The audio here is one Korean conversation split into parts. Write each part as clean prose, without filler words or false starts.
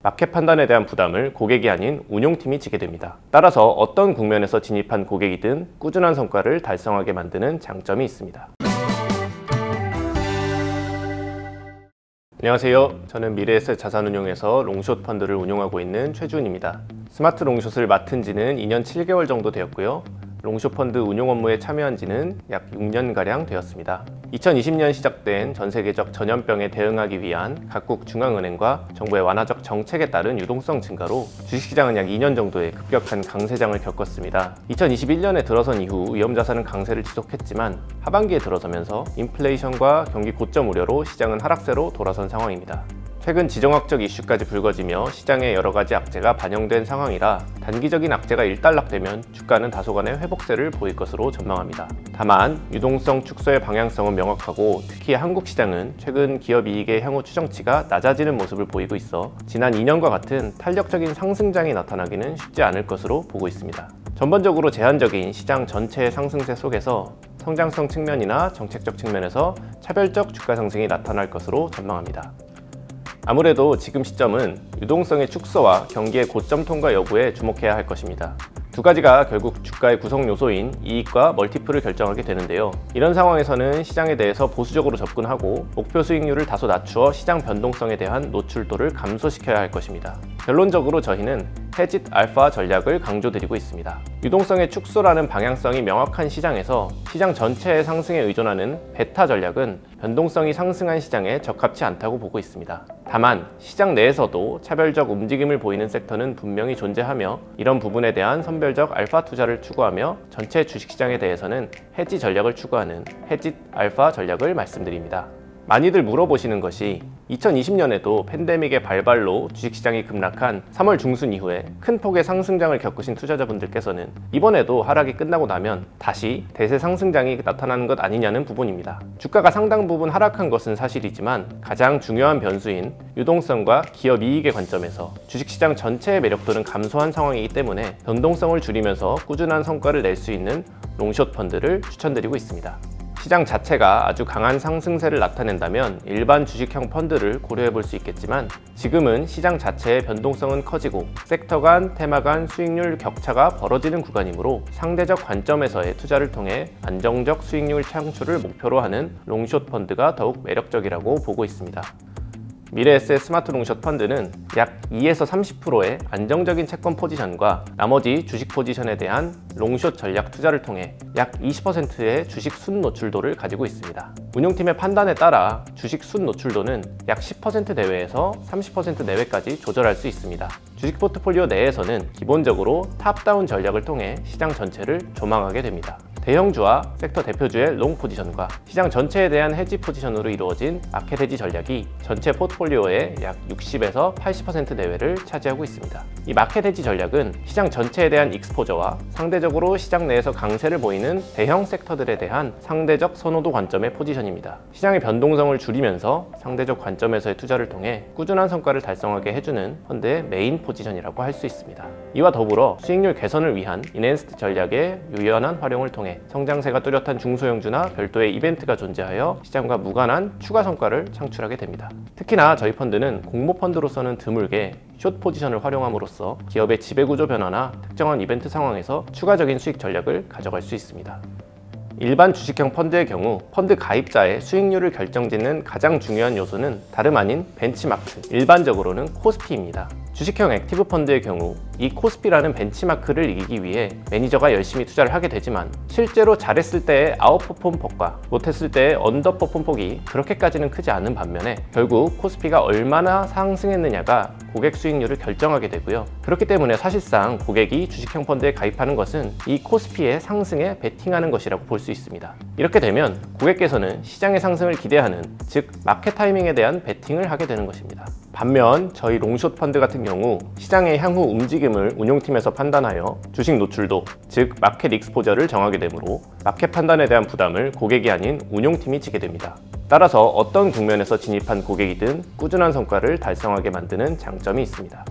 마켓 판단에 대한 부담을 고객이 아닌 운용팀이 지게 됩니다. 따라서 어떤 국면에서 진입한 고객이든 꾸준한 성과를 달성하게 만드는 장점이 있습니다. 안녕하세요. 저는 미래에셋 자산운용에서 롱숏 펀드를 운용하고 있는 최주은입니다. 스마트 롱숏을 맡은 지는 2년 7개월 정도 되었고요. 롱숏 펀드 운용 업무에 참여한 지는 약 6년가량 되었습니다. 2020년 시작된 전 세계적 전염병에 대응하기 위한 각국 중앙은행과 정부의 완화적 정책에 따른 유동성 증가로 주식시장은 약 2년 정도의 급격한 강세장을 겪었습니다. 2021년에 들어선 이후 위험자산은 강세를 지속했지만 하반기에 들어서면서 인플레이션과 경기 고점 우려로 시장은 하락세로 돌아선 상황입니다. 최근 지정학적 이슈까지 불거지며 시장에 여러가지 악재가 반영된 상황이라 단기적인 악재가 일단락되면 주가는 다소간의 회복세를 보일 것으로 전망합니다. 다만 유동성 축소의 방향성은 명확하고 특히 한국 시장은 최근 기업 이익의 향후 추정치가 낮아지는 모습을 보이고 있어 지난 2년과 같은 탄력적인 상승장이 나타나기는 쉽지 않을 것으로 보고 있습니다. 전반적으로 제한적인 시장 전체의 상승세 속에서 성장성 측면이나 정책적 측면에서 차별적 주가 상승이 나타날 것으로 전망합니다. 아무래도 지금 시점은 유동성의 축소와 경기의 고점 통과 여부에 주목해야 할 것입니다. 두 가지가 결국 주가의 구성 요소인 이익과 멀티플을 결정하게 되는데요. 이런 상황에서는 시장에 대해서 보수적으로 접근하고 목표 수익률을 다소 낮추어 시장 변동성에 대한 노출도를 감소시켜야 할 것입니다. 결론적으로 저희는 헤짓 알파 전략을 강조드리고 있습니다. 유동성의 축소라는 방향성이 명확한 시장에서 시장 전체의 상승에 의존하는 베타 전략은 변동성이 상승한 시장에 적합치 않다고 보고 있습니다. 다만 시장 내에서도 차별적 움직임을 보이는 섹터는 분명히 존재하며 이런 부분에 대한 선별적 알파 투자를 추구하며 전체 주식시장에 대해서는 헤지 전략을 추구하는 헤짓 알파 전략을 말씀드립니다. 많이들 물어보시는 것이 2020년에도 팬데믹의 발발로 주식시장이 급락한 3월 중순 이후에 큰 폭의 상승장을 겪으신 투자자분들께서는 이번에도 하락이 끝나고 나면 다시 대세 상승장이 나타나는 것 아니냐는 부분입니다. 주가가 상당 부분 하락한 것은 사실이지만 가장 중요한 변수인 유동성과 기업 이익의 관점에서 주식시장 전체의 매력도는 감소한 상황이기 때문에 변동성을 줄이면서 꾸준한 성과를 낼 수 있는 롱숏 펀드를 추천드리고 있습니다. 시장 자체가 아주 강한 상승세를 나타낸다면 일반 주식형 펀드를 고려해 볼 수 있겠지만 지금은 시장 자체의 변동성은 커지고 섹터 간, 테마 간 수익률 격차가 벌어지는 구간이므로 상대적 관점에서의 투자를 통해 안정적 수익률 창출을 목표로 하는 롱숏 펀드가 더욱 매력적이라고 보고 있습니다. 미래에셋 스마트 롱숏 펀드는 약 2에서 30%의 안정적인 채권 포지션과 나머지 주식 포지션에 대한 롱숏 전략 투자를 통해 약 20%의 주식 순 노출도를 가지고 있습니다. 운용팀의 판단에 따라 주식 순 노출도는 약 10% 내외에서 30% 내외까지 조절할 수 있습니다. 주식 포트폴리오 내에서는 기본적으로 탑다운 전략을 통해 시장 전체를 조망하게 됩니다. 대형주와 섹터 대표주의 롱 포지션과 시장 전체에 대한 헤지 포지션으로 이루어진 마켓 헤지 전략이 전체 포트폴리오의 약 60에서 80% 내외를 차지하고 있습니다. 이 마켓 헤지 전략은 시장 전체에 대한 익스포저와 상대적으로 시장 내에서 강세를 보이는 대형 섹터들에 대한 상대적 선호도 관점의 포지션입니다. 시장의 변동성을 줄이면서 상대적 관점에서의 투자를 통해 꾸준한 성과를 달성하게 해주는 펀드의 메인 포지션이라고 할 수 있습니다. 이와 더불어 수익률 개선을 위한 인핸스드 전략의 유연한 활용을 통해 성장세가 뚜렷한 중소형주나 별도의 이벤트가 존재하여 시장과 무관한 추가 성과를 창출하게 됩니다. 특히나 저희 펀드는 공모 펀드로서는 드물게 숏 포지션을 활용함으로써 기업의 지배구조 변화나 특정한 이벤트 상황에서 추가적인 수익 전략을 가져갈 수 있습니다. 일반 주식형 펀드의 경우 펀드 가입자의 수익률을 결정짓는 가장 중요한 요소는 다름 아닌 벤치마크, 일반적으로는 코스피입니다. 주식형 액티브 펀드의 경우 이 코스피라는 벤치마크를 이기기 위해 매니저가 열심히 투자를 하게 되지만 실제로 잘했을 때의 아웃퍼폼 폭과 못했을 때의 언더퍼폼 폭이 그렇게까지는 크지 않은 반면에 결국 코스피가 얼마나 상승했느냐가 고객 수익률을 결정하게 되고요. 그렇기 때문에 사실상 고객이 주식형 펀드에 가입하는 것은 이 코스피의 상승에 베팅하는 것이라고 볼 수 있습니다. 이렇게 되면 고객께서는 시장의 상승을 기대하는, 즉 마켓 타이밍에 대한 베팅을 하게 되는 것입니다. 반면 저희 롱숏 펀드 같은 경우 시장의 향후 움직임을 운용팀에서 판단하여 주식 노출도, 즉 마켓 익스포저를 정하게 되므로 마켓 판단에 대한 부담을 고객이 아닌 운용팀이 지게 됩니다. 따라서 어떤 국면에서 진입한 고객이든 꾸준한 성과를 달성하게 만드는 장점이 있습니다.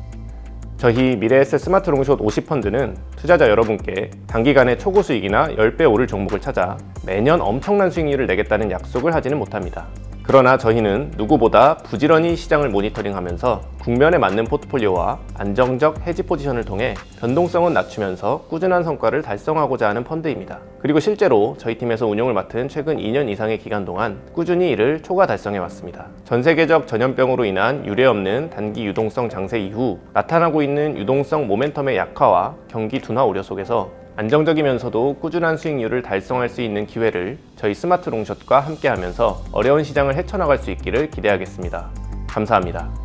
저희 미래에셋 스마트 롱숏 50펀드는 투자자 여러분께 단기간에 초고 수익이나 10배 오를 종목을 찾아 매년 엄청난 수익률을 내겠다는 약속을 하지는 못합니다. 그러나 저희는 누구보다 부지런히 시장을 모니터링하면서 국면에 맞는 포트폴리오와 안정적 해지 포지션을 통해 변동성은 낮추면서 꾸준한 성과를 달성하고자 하는 펀드입니다. 그리고 실제로 저희 팀에서 운용을 맡은 최근 2년 이상의 기간 동안 꾸준히 이를 초과 달성해 왔습니다. 전 세계적 전염병으로 인한 유례없는 단기 유동성 장세 이후 나타나고 있는 유동성 모멘텀의 약화와 경기 둔화 우려 속에서 안정적이면서도 꾸준한 수익률을 달성할 수 있는 기회를 저희 스마트 롱숏과 함께하면서 어려운 시장을 헤쳐나갈 수 있기를 기대하겠습니다. 감사합니다.